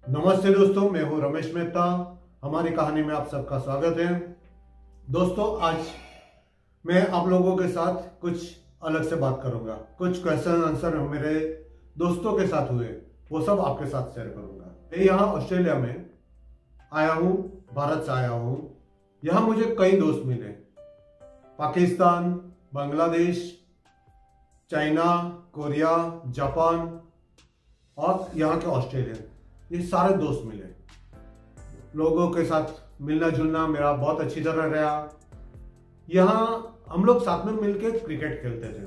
नमस्ते दोस्तों, मैं हूं रमेश मेहता। हमारी कहानी में आप सबका स्वागत है। दोस्तों, आज मैं आप लोगों के साथ कुछ अलग से बात करूंगा। कुछ क्वेश्चन आंसर मेरे दोस्तों के साथ हुए, वो सब आपके साथ शेयर करूंगा। मैं यहाँ ऑस्ट्रेलिया में आया हूँ, भारत से आया हूँ। यहाँ मुझे कई दोस्त मिले, Pakistan, Bangladesh, China, Korea, Japan और यहाँ के ऑस्ट्रेलियन, ये सारे दोस्त मिले। लोगों के साथ मिलना जुलना मेरा बहुत अच्छी तरह रहा। यहाँ हम लोग साथ में मिलकर क्रिकेट खेलते थे।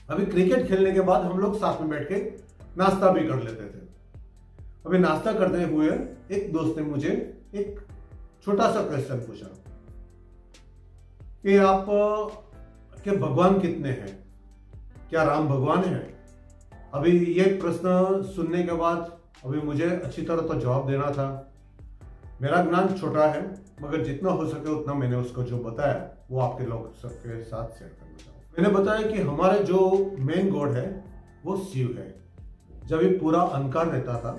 अभी क्रिकेट खेलने के बाद हम लोग साथ में बैठ के नाश्ता भी कर लेते थे। अभी नाश्ता करते हुए एक दोस्त ने मुझे एक छोटा सा क्वेश्चन पूछा कि आप के भगवान कितने हैं, क्या राम भगवान है? अभी ये प्रश्न सुनने के बाद अभी मुझे अच्छी तरह तो जवाब देना था। मेरा ज्ञान छोटा है, मगर जितना हो सके उतना मैंने उसको जो बताया वो आपके लोग सबके साथ शेयर करना चाहूँगा। मैंने बताया कि हमारे जो मेन गॉड है वो शिव है। जब ये पूरा अंधकार रहता था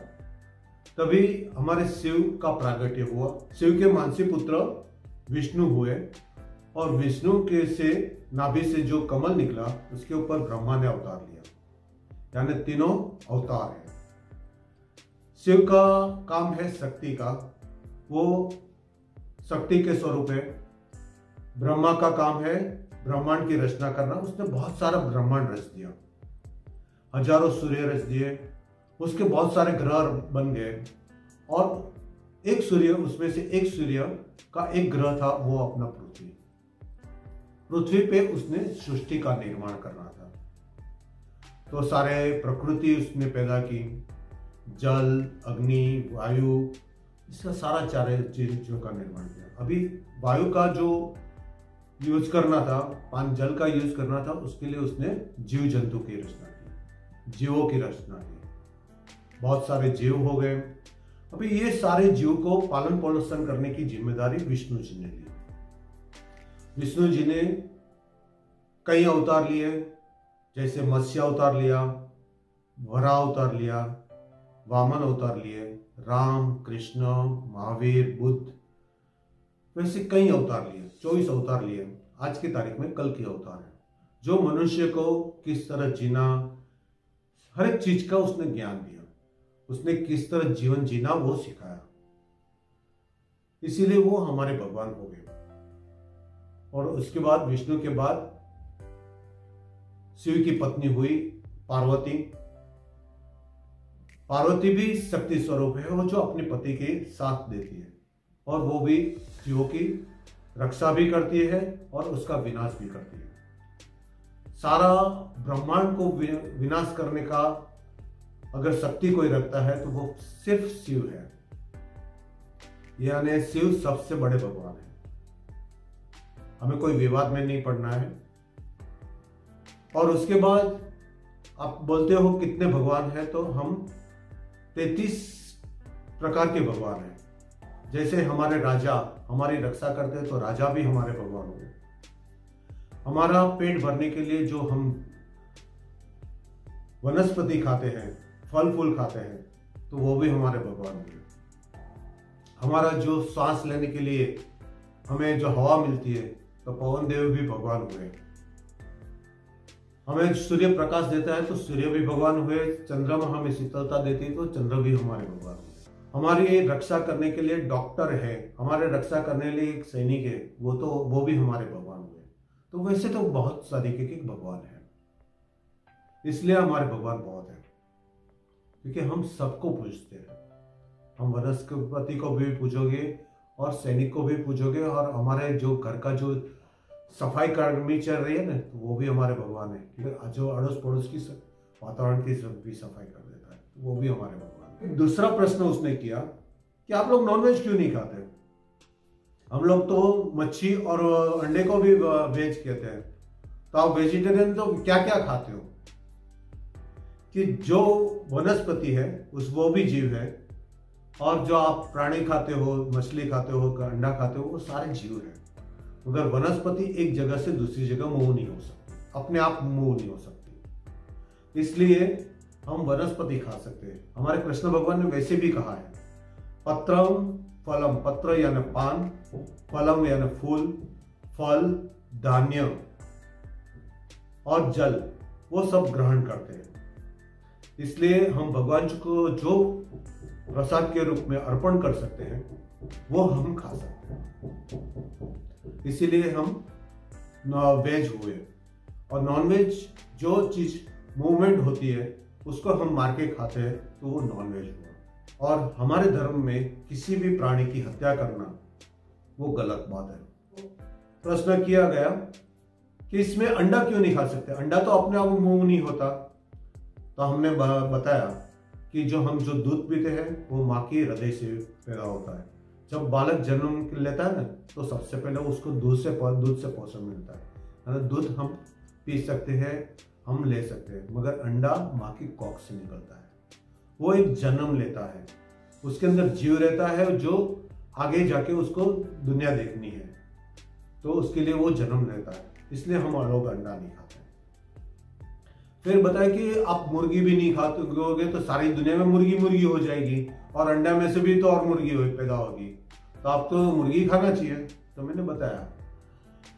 तभी हमारे शिव का प्रागट्य हुआ। शिव के मानसी पुत्र विष्णु हुए और विष्णु के से नाभि से जो कमल निकला उसके ऊपर ब्रह्मा ने अवतार लिया, यानी तीनों अवतार है। शिव का काम है शक्ति का, वो शक्ति के स्वरूप है। ब्रह्मा का काम है ब्रह्मांड की रचना करना, उसने बहुत सारा ब्रह्मांड रच दिया, हजारों सूर्य रच दिए, उसके बहुत सारे ग्रह बन गए और एक सूर्य, उसमें से एक सूर्य का एक ग्रह था, वो अपना पृथ्वी पे उसने सृष्टि का निर्माण करना था। तो सारे प्रकृति उसने पैदा की, जल, अग्नि, वायु, इसका सारा चारे चीजों का निर्माण किया। अभी वायु का जो यूज करना था, पानी जल का यूज करना था, उसके लिए उसने जीव जंतु की रचना की, जीवों की रचना की। बहुत सारे जीव हो गए। अभी ये सारे जीव को पालन पोषण करने की जिम्मेदारी विष्णु जी ने ली। विष्णु जी ने कई अवतार लिए, जैसे मत्स्य अवतार लिया, वराह अवतार लिया, वामन अवतार लिए, राम, कृष्ण, महावीर, बुद्ध, वैसे कई अवतार लिए, 24 अवतार लिए। आज की तारीख में कल की अवतार है, जो मनुष्य को किस तरह जीना, हर एक चीज का उसने ज्ञान दिया, उसने किस तरह जीवन जीना वो सिखाया। इसीलिए वो हमारे भगवान हो गए। और उसके बाद विष्णु के बाद शिव की पत्नी हुई पार्वती। पार्वती भी शक्ति स्वरूप है, वो जो अपने पति के साथ देती है और वो भी जीवों की रक्षा भी करती है और उसका विनाश भी करती है। सारा ब्रह्मांड को विनाश करने का अगर शक्ति कोई रखता है तो वो सिर्फ शिव है, यानी शिव सबसे बड़े भगवान है। हमें कोई विवाद में नहीं पड़ना है। और उसके बाद आप बोलते हो कितने भगवान हैं, तो हम 33 प्रकार के भगवान हैं। जैसे हमारे राजा हमारी रक्षा करते हैं तो राजा भी हमारे भगवान हुए। हमारा पेट भरने के लिए जो हम वनस्पति खाते हैं, फल फूल खाते हैं, तो वो भी हमारे भगवान हुए। हमारा जो सांस लेने के लिए हमें जो हवा मिलती है, तो पवन देव भी भगवान हुए। हमें सूर्य प्रकाश देता है तो सूर्य भी भगवान हुए। चंद्रमा हमें शीतलता देती है तो चंद्र भी हमारे भगवान हुए। हमारी रक्षा करने के लिए डॉक्टर है, हमारे रक्षा करने के लिए एक सैनिक है, वो भी हमारे भगवान हुए। तो वैसे तो बहुत तरीके के भगवान है, इसलिए हमारे भगवान बहुत है, क्योंकि हम सबको पूजते हैं। हम वनस्पति को भी पूजोगे और सैनिक को भी पूजोगे, और हमारे जो घर का जो सफाई कर्मी चल रही है ना, तो वो भी हमारे भगवान है, क्योंकि जो अड़ोस पड़ोस की वातावरण की भी सफाई कर देता है, तो वो भी हमारे भगवान है। दूसरा प्रश्न उसने किया कि आप लोग नॉनवेज क्यों नहीं खाते? हम लोग तो मच्छी और अंडे को भी वेज कहते हैं, तो आप वेजिटेरियन तो क्या क्या खाते हो? कि जो वनस्पति है वो भी जीव है, और जो आप प्राणी खाते हो, मछली खाते हो, अंडा खाते हो, वो सारे जीव हैं। मगर वनस्पति एक जगह से दूसरी जगह मूव नहीं हो सकती, अपने आप मूव नहीं हो सकती। इसलिए हम वनस्पति खा सकते हैं। हमारे कृष्ण भगवान ने वैसे भी कहा है, पत्रम फलम, पत्र यानी पान, फलम यानी फूल, फल धान्य और जल, वो सब ग्रहण करते हैं। इसलिए हम भगवान को जो प्रसाद के रूप में अर्पण कर सकते हैं वो हम खा सकते हैं। इसीलिए हम वेज हुए। और नॉन वेज जो चीज मूवमेंट होती है उसको हम मार के खाते हैं तो वो नॉन वेज हुआ। और हमारे धर्म में किसी भी प्राणी की हत्या करना वो गलत बात है। प्रश्न किया गया कि इसमें अंडा क्यों नहीं खा सकते, अंडा तो अपने आप मूव नहीं होता। तो हमने बताया कि जो दूध पीते हैं वो माँ के हृदय से पैदा होता है। जब बालक जन्म लेता है ना तो सबसे पहले उसको दूध से पोषण मिलता है। दूध हम पी सकते हैं, हम ले सकते हैं, मगर अंडा माँ की कोख से निकलता है। वो एक जन्म लेता है, उसके अंदर जीव रहता है जो आगे जाके उसको दुनिया देखनी है, तो उसके लिए वो जन्म लेता है। इसलिए हम लोग अंडा नहीं खाते। फिर बताया कि आप मुर्गी भी नहीं खाते तो सारी दुनिया में मुर्गी हो जाएगी और अंडा में से भी तो और मुर्गी पैदा होगी, तो आप तो मुर्गी खाना चाहिए। तो मैंने बताया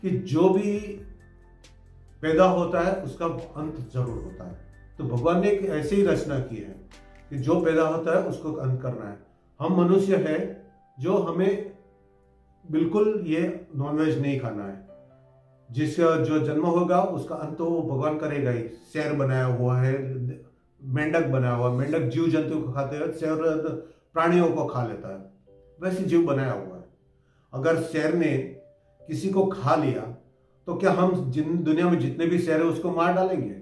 कि जो भी पैदा होता है उसका अंत जरूर होता है। तो भगवान ने एक ऐसी ही रचना की है कि जो पैदा होता है उसको अंत करना है। हम मनुष्य है जो हमें बिल्कुल ये नॉनवेज नहीं खाना है। जिसका जो जन्म होगा उसका अंत तो भगवान करेगा ही। शेर बनाया हुआ है, मेंढक बनाया हुआ, मेंढक जीव जंतु को खाते हैं, शेर प्राणियों को खा लेता है, वैसे जीव बनाया हुआ है। अगर शेर ने किसी को खा लिया तो क्या हम दुनिया में जितने भी शेर है उसको मार डालेंगे?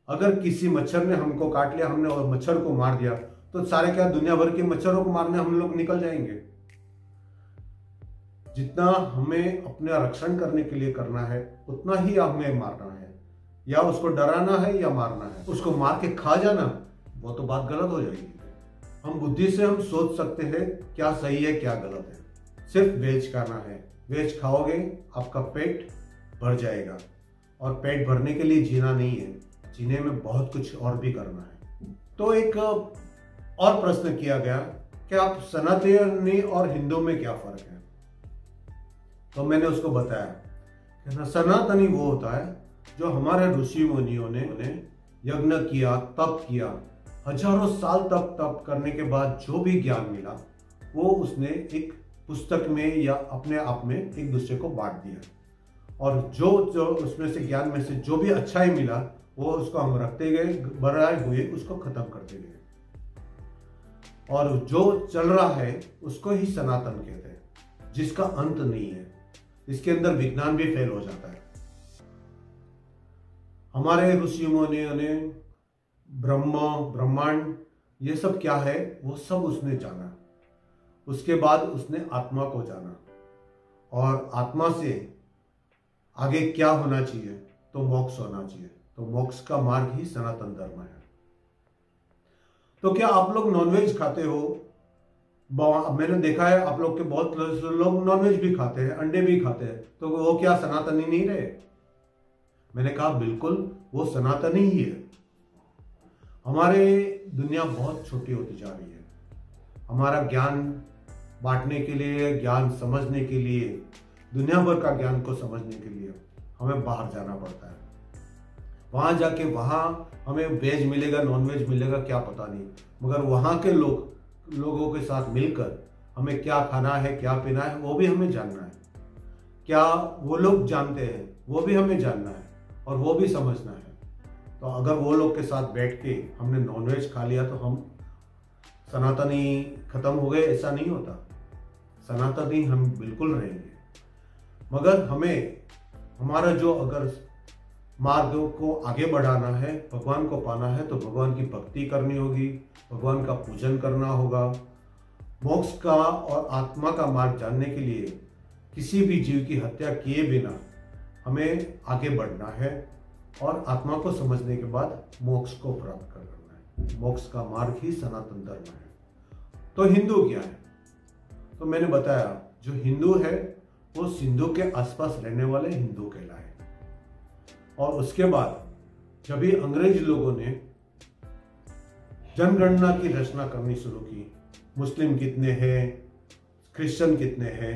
अगर किसी मच्छर ने हमको काट लिया, हमने मच्छर को मार दिया, तो सारे क्या दुनिया भर के मच्छरों को मारने हम लोग निकल जाएंगे? जितना हमें अपना रक्षण करने के लिए करना है उतना ही हमें मारना है, या उसको डराना है या मारना है। उसको मार के खा जाना वो तो बात गलत हो जाएगी। हम बुद्धि से हम सोच सकते हैं क्या सही है क्या गलत है। सिर्फ वेज खाना है, वेज खाओगे आपका पेट भर जाएगा। और पेट भरने के लिए जीना नहीं है, जीने में बहुत कुछ और भी करना है। तो एक और प्रश्न किया गया कि आप सनातनी और हिंदू में क्या फर्क है? तो मैंने उसको बताया कि सनातनी वो होता है जो हमारे ऋषि मुनियों ने यज्ञ किया, तप किया, हजारों साल तप करने के बाद जो भी ज्ञान मिला वो उसने एक पुस्तक में या अपने आप में एक दूसरे को बांट दिया। और जो उसमें से ज्ञान में से जो भी अच्छाई मिला वो उसको हम रखते गए, बढ़ाए हुए उसको खत्म करते गए। और जो चल रहा है उसको ही सनातन कहते हैं, जिसका अंत नहीं है। इसके अंदर विज्ञान भी फेल हो जाता है। हमारे ऋषि मुनियों ने ब्रह्मांड ये सब क्या है वो सब उसने जाना। उसके बाद उसने आत्मा को जाना, और आत्मा से आगे क्या होना चाहिए तो मोक्ष होना चाहिए। तो मोक्ष का मार्ग ही सनातन धर्म है। तो क्या आप लोग नॉनवेज खाते हो? मैंने देखा है आप लोग के बहुत लोग नॉनवेज भी खाते हैं, अंडे भी खाते हैं, तो वो क्या सनातनी नहीं रहे? मैंने कहा बिल्कुल वो सनातनी ही है। हमारे दुनिया बहुत छोटी होती जा रही है। हमारा ज्ञान बांटने के लिए, ज्ञान समझने के लिए, दुनिया भर का ज्ञान को समझने के लिए हमें बाहर जाना पड़ता है। वहां जाके वहां हमें वेज मिलेगा नॉनवेज मिलेगा क्या पता नहीं, मगर वहां के लोगों के साथ मिलकर हमें क्या खाना है क्या पीना है वो भी हमें जानना है। क्या वो लोग जानते हैं वो भी हमें जानना है और वो भी समझना है। तो अगर वो लोग के साथ बैठ के हमने नॉनवेज खा लिया तो हम सनातनी खत्म हो गए, ऐसा नहीं होता। सनातनी हम बिल्कुल रहेंगे, मगर हमें हमारा जो अगर मार्ग को आगे बढ़ाना है, भगवान को पाना है, तो भगवान की भक्ति करनी होगी, भगवान का पूजन करना होगा। मोक्ष का और आत्मा का मार्ग जानने के लिए किसी भी जीव की हत्या किए बिना हमें आगे बढ़ना है और आत्मा को समझने के बाद मोक्ष को प्राप्त करना है। मोक्ष का मार्ग ही सनातन धर्म है। तो हिंदू क्या है? तो मैंने बताया जो हिंदू है वो सिंधु के आसपास रहने वाले हिंदू कहलाए। और उसके बाद जब भी अंग्रेज लोगों ने जनगणना की रचना करनी शुरू की। मुस्लिम कितने हैं, क्रिश्चियन कितने हैं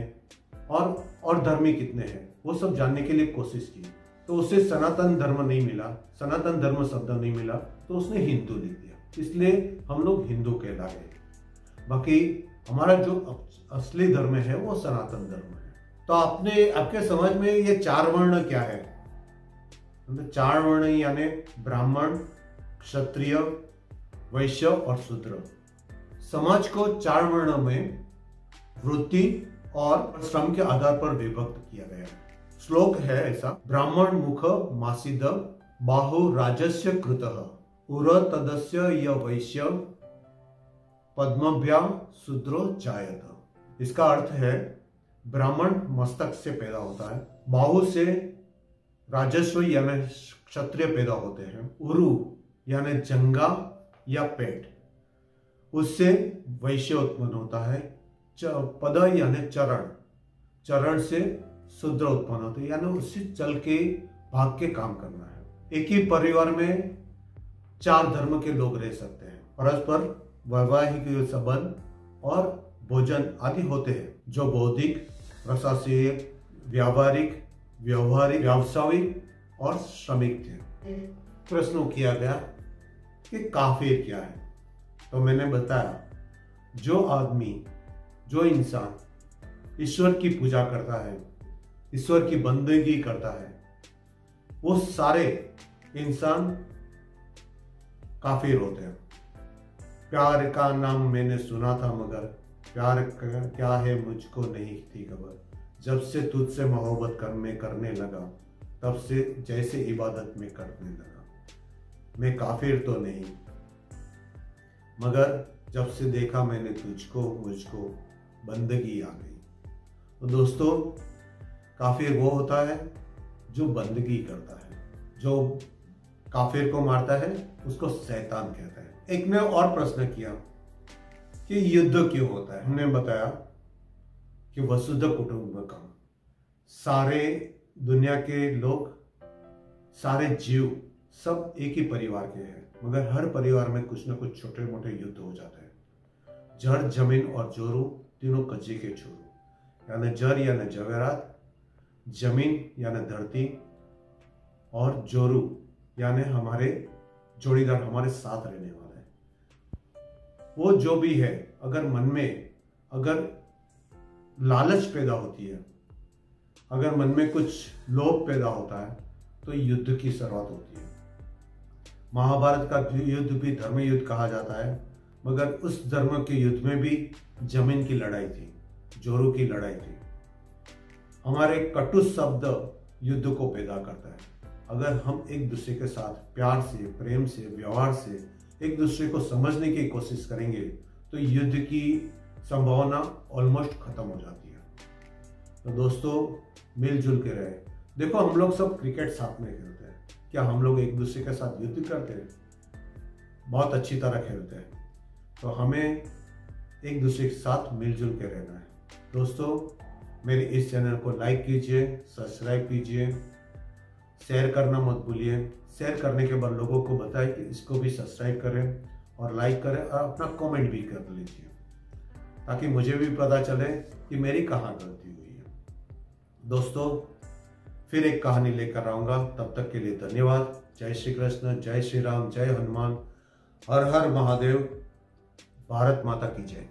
और धर्मी कितने हैं, वो सब जानने के लिए कोशिश की। तो उसे सनातन धर्म नहीं मिला, सनातन धर्म शब्द नहीं मिला, तो उसने हिंदू लिख दिया। इसलिए हम लोग हिंदू कहलाए। बाकी हमारा जो असली धर्म है वो सनातन धर्म है। तो आपके समझ में ये 4 वर्ण क्या है? 4 वर्ण यानी ब्राह्मण, क्षत्रिय, वैश्य और शूद्र। समाज को 4 वर्ण में वृत्ति और श्रम के आधार पर विभक्त किया गया है। श्लोक है ऐसा: ब्राह्मण मुख मासिद बाहु राजस्य कृतः उर तदस्य य वैश्य पद्मभ्याम शूद्रो जायत। इसका अर्थ है ब्राह्मण मस्तक से पैदा होता है, बाहु से राजस्व यानी क्षत्रिय पैदा होते हैं, उरु यानी जंगा या पेट, उससे वैश्य उत्पन्न होता है, पद यानी चरण, चरण से शूद्र उत्पन्न होते हैं, यानी उससे चल के भाग के काम करना है। एक ही परिवार में 4 धर्म के लोग रह सकते हैं। परस्पर वैवाहिक संबंध और भोजन आदि होते हैं, जो बौद्धिक, प्रशासनिक, व्यावसायिक और श्रमिक थे। प्रश्न किया गया कि काफिर क्या है? तो मैंने बताया, जो आदमी, जो इंसान ईश्वर की पूजा करता है, ईश्वर की बंदगी करता है, वो सारे इंसान काफिर होते हैं। प्यार का नाम मैंने सुना था मगर प्यार क्या है मुझको नहीं थी खबर। जब से तुझसे मोहब्बत करने लगा, तब से जैसे इबादत में करने लगा। मैं काफिर तो नहीं, मगर जब से देखा मैंने तुझको, मुझको बंदगी आ गई। तो दोस्तों, काफिर वो होता है जो बंदगी करता है। जो काफिर को मारता है उसको शैतान कहता है। एक ने और प्रश्न किया कि युद्ध क्यों होता है? हमने बताया कि वसुधैव कुटुंबकम, सारे दुनिया के लोग, सारे जीव सब एक ही परिवार के हैं, मगर हर परिवार में कुछ न कुछ छोटे मोटे युद्ध हो जाते हैं। जड़, जमीन और जोरू तीनों कच्चे के छोरू, यानी जड़ यानी जवेरात, जमीन यानी धरती और जोरू यानी हमारे जोड़ीदार, हमारे साथ रहने वाला है। वो जो भी है, अगर मन में अगर लालच पैदा होती है, अगर मन में कुछ लोभ पैदा होता है, तो युद्ध की शुरुआत होती है। महाभारत का युद्ध भी धर्म युद्ध कहा जाता है, मगर उस धर्म के युद्ध में भी जमीन की लड़ाई थी, जोरू की लड़ाई थी। हमारे कटु शब्द युद्ध को पैदा करता है। अगर हम एक दूसरे के साथ प्यार से, प्रेम से, व्यवहार से एक दूसरे को समझने की कोशिश करेंगे, तो युद्ध की संभावना ऑलमोस्ट खत्म हो जाती है। तो दोस्तों, मिलजुल के रहे। देखो, हम लोग सब क्रिकेट साथ में खेलते हैं, क्या हम लोग एक दूसरे के साथ युद्ध करते हैं? बहुत अच्छी तरह खेलते हैं। तो हमें एक दूसरे के साथ मिलजुल के रहना है। दोस्तों, मेरे इस चैनल को लाइक कीजिए, सब्सक्राइब कीजिए, शेयर करना मत भूलिए। शेयर करने के बाद लोगों को बताएं कि इसको भी सब्सक्राइब करें और लाइक करें, और अपना कमेंट भी कर लीजिए, ताकि मुझे भी पता चले कि मेरी कहाँ गलती हुई है। दोस्तों, फिर एक कहानी लेकर आऊँगा, तब तक के लिए धन्यवाद। जय श्री कृष्ण, जय श्री राम, जय हनुमान, हर हर महादेव, भारत माता की जय।